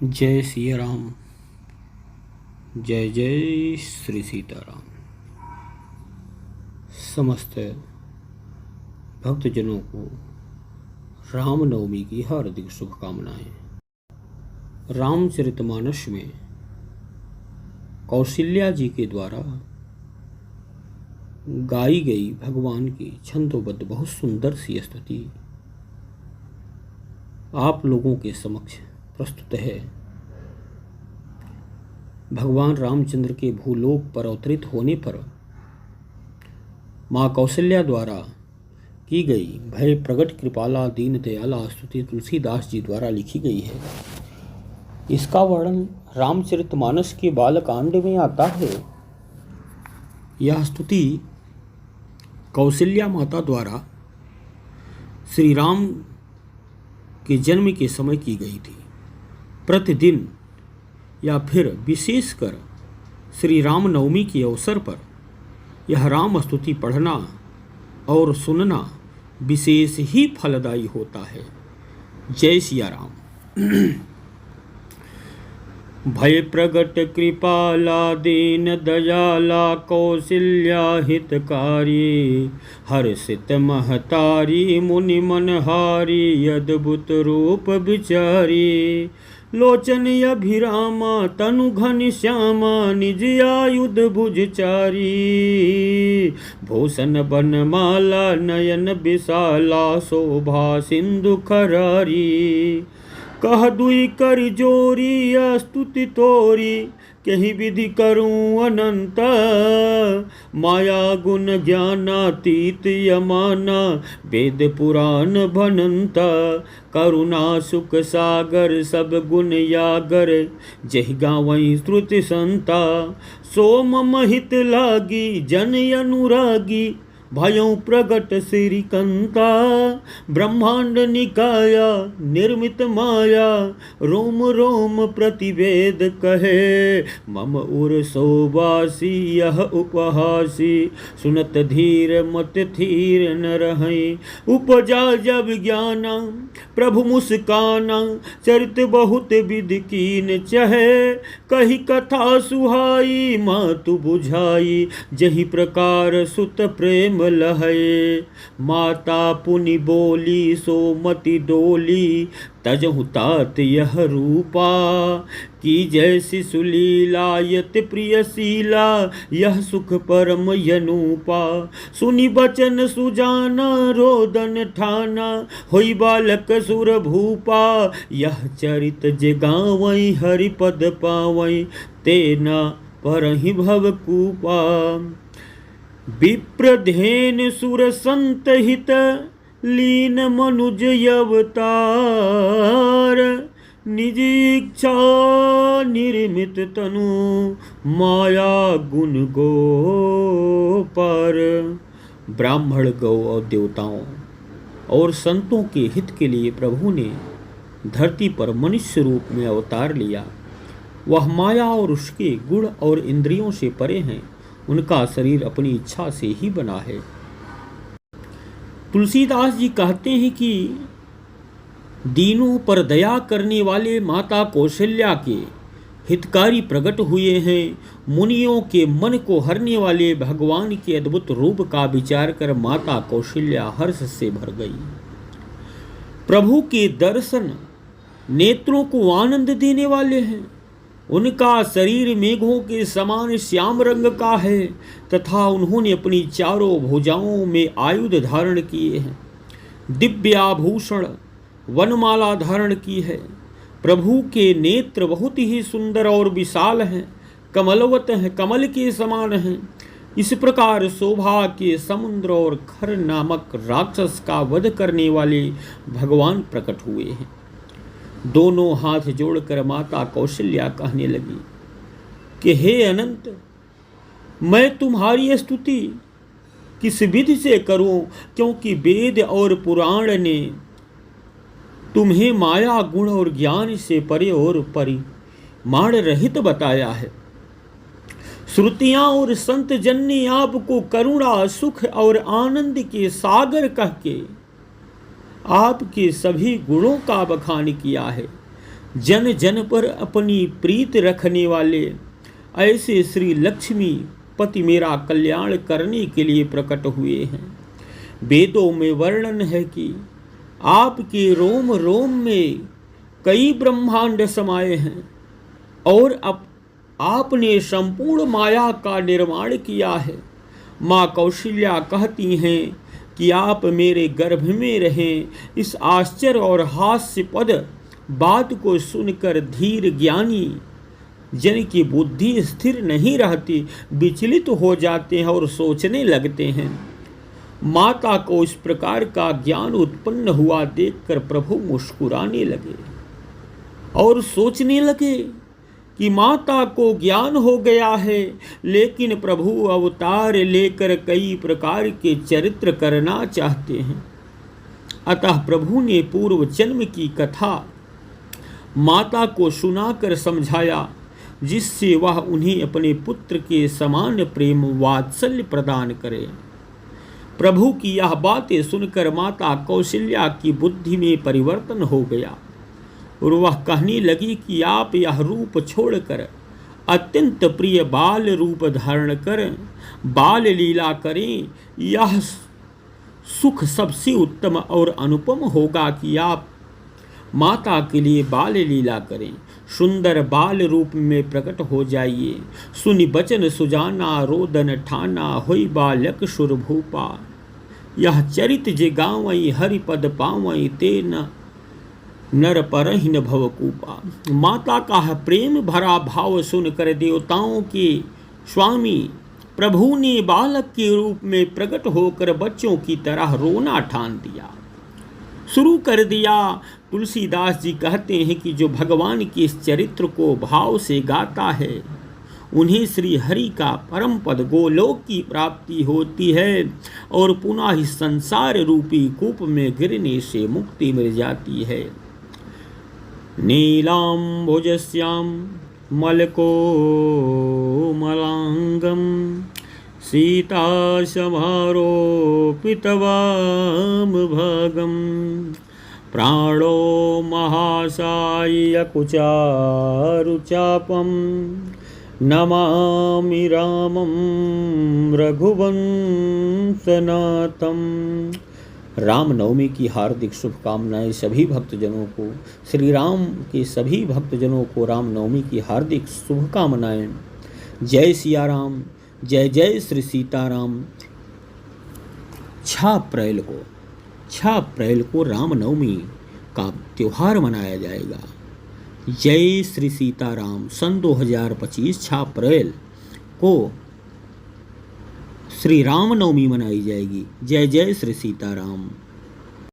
जय सिया राम। जय जय श्री सीताराम। समस्त भक्तजनों को रामनवमी की हार्दिक शुभकामनाएं। रामचरितमानस में कौशल्या जी के द्वारा गाई गई भगवान की छंदोबद्ध बहुत सुंदर सी स्तुति आप लोगों के समक्ष प्रस्तुत है। भगवान रामचंद्र के भूलोक पर अवतरित होने पर माँ कौशल्या द्वारा की गई भय प्रगट कृपाला दीन दयाला स्तुति तुलसीदास जी द्वारा लिखी गई है। इसका वर्णन रामचरितमानस के बालकांड में आता है। यह स्तुति कौशल्या माता द्वारा श्री राम के जन्म के समय की गई थी। प्रतिदिन या फिर विशेषकर श्री रामनवमी के अवसर पर यह राम स्तुति पढ़ना और सुनना विशेष ही फलदायी होता है। जय सिया राम। भय प्रगट कृपाला दीन दयाला कौशल्या हितकारी हर्षित महतारी मुनि मनहारी अद्भुत रूप विचारी लोचन अभिरामा तनु घन श्यामा निज आयुध भुजचारी भूषण बनमाला नयन विशाला शोभा सिंधु खरारी कह दुई कर जोरी स्तुति तोरी कहीं विधि करूं अनंत माया गुण ज्ञानातीत यमाना वेद पुराण भनंत करुणा सुख सागर सब गुण यागर जहि गावई श्रुति संता सो मम हित लागी जन अनुरागी भयों प्रगट श्रीकंता ब्रह्मांड निकाया निर्मित माया रोम रोम प्रतिवेद कहे मम उर सोबासी यह उपहासी सुनत धीर मत थीर न रहे उपजा जब ज्ञाना प्रभु मुस्काना चरित बहुत विधि कीन चहे कही कथा सुहाई मातु बुझाई जही प्रकार सुत प्रेम लहए माता पुनि बोली सोमति डोली तजहु तात यह रूपा की जैसी सुलीलायत प्रियशीला यह सुख परम यनूपा सुनि बचन सुजाना रोदन ठाना होई बालक सुर भूपा यह चरित जगावई हरिपद पावई तेना परहि भव कूपा विप्रधेन सुर संत हित लीन मनुज अवतार निज इच्छा निर्मित तनु माया गुण गो पर। ब्राह्मण गौ और देवताओं और संतों के हित के लिए प्रभु ने धरती पर मनुष्य रूप में अवतार लिया। वह माया और उसके गुण और इंद्रियों से परे हैं। उनका शरीर अपनी इच्छा से ही बना है। तुलसीदास जी कहते हैं कि दीनों पर दया करने वाले माता कौशल्या के हितकारी प्रकट हुए हैं। मुनियों के मन को हरने वाले भगवान के अद्भुत रूप का विचार कर माता कौशल्या हर्ष से भर गई। प्रभु के दर्शन नेत्रों को आनंद देने वाले हैं। उनका शरीर मेघों के समान श्याम रंग का है तथा उन्होंने अपनी चारों भुजाओं में आयुध धारण किए हैं। दिव्य आभूषण वनमाला धारण की है। प्रभु के नेत्र बहुत ही सुंदर और विशाल हैं, कमलवत हैं, कमल के समान हैं। इस प्रकार शोभा के समुद्र और खर नामक राक्षस का वध करने वाले भगवान प्रकट हुए हैं। दोनों हाथ जोड़कर माता कौशल्या कहने लगी कि हे अनंत, मैं तुम्हारी स्तुति किस विधि से करूं, क्योंकि वेद और पुराण ने तुम्हें माया गुण और ज्ञान से परे और परिमाण रहित बताया है। श्रुतियां और संत जन ने आपको करुणा सुख और आनंद के सागर कह के आपके सभी गुणों का बखान किया है। जन जन पर अपनी प्रीत रखने वाले ऐसे श्री लक्ष्मी पति मेरा कल्याण करने के लिए प्रकट हुए हैं। वेदों में वर्णन है कि आपके रोम रोम में कई ब्रह्मांड समाये हैं और अब आपने संपूर्ण माया का निर्माण किया है। माँ कौशल्या कहती हैं कि आप मेरे गर्भ में रहें। इस आश्चर्य और हास्यपद बात को सुनकर धीर ज्ञानी जन की बुद्धि स्थिर नहीं रहती, विचलित हो जाते हैं और सोचने लगते हैं। माता को इस प्रकार का ज्ञान उत्पन्न हुआ देखकर प्रभु मुस्कुराने लगे और सोचने लगे कि माता को ज्ञान हो गया है, लेकिन प्रभु अवतार लेकर कई प्रकार के चरित्र करना चाहते हैं। अतः प्रभु ने पूर्व जन्म की कथा माता को सुनाकर समझाया, जिससे वह उन्हें अपने पुत्र के समान प्रेम वात्सल्य प्रदान करे। प्रभु की यह बातें सुनकर माता कौशल्या की बुद्धि में परिवर्तन हो गया और वह कहने लगी कि आप यह रूप छोड़कर अत्यंत प्रिय बाल रूप धारण कर बाल लीला करें। यह सुख सबसे उत्तम और अनुपम होगा कि आप माता के लिए बाल लीला करें, सुंदर बाल रूप में प्रकट हो जाइए। सुनि बचन सुजाना रोदन ठाना होई बालक सुर भूपा। यह चरित जे गावई हरिपद पावई ते न नर परहीन भवकूपा। माता का प्रेम भरा भाव सुनकर देवताओं के स्वामी प्रभु ने बालक के रूप में प्रकट होकर बच्चों की तरह रोना ठान दिया, शुरू कर दिया। तुलसीदास जी कहते हैं कि जो भगवान के इस चरित्र को भाव से गाता है, उन्हें श्री हरि का परम पद गोलोक की प्राप्ति होती है और पुनः इस संसार रूपी कूप में गिरने से मुक्ति मिल जाती है। नीलाम्बुजस्याम मलको मलांगम सीता समारोपितवाम भागम प्राणो महासाय कुचारुचापम नमामि रामं रघुवंशनाथम। रामनवमी की हार्दिक शुभकामनाएं सभी भक्तजनों को। श्री राम के सभी भक्तजनों को रामनवमी की हार्दिक शुभकामनाएं। जय सिया राम, जय जय श्री सीताराम। 6 अप्रैल को रामनवमी का त्यौहार मनाया जाएगा। जय श्री सीताराम। सन 2025 6 अप्रैल को श्री रामनवमी मनाई जाएगी। जय जय श्री सीताराम।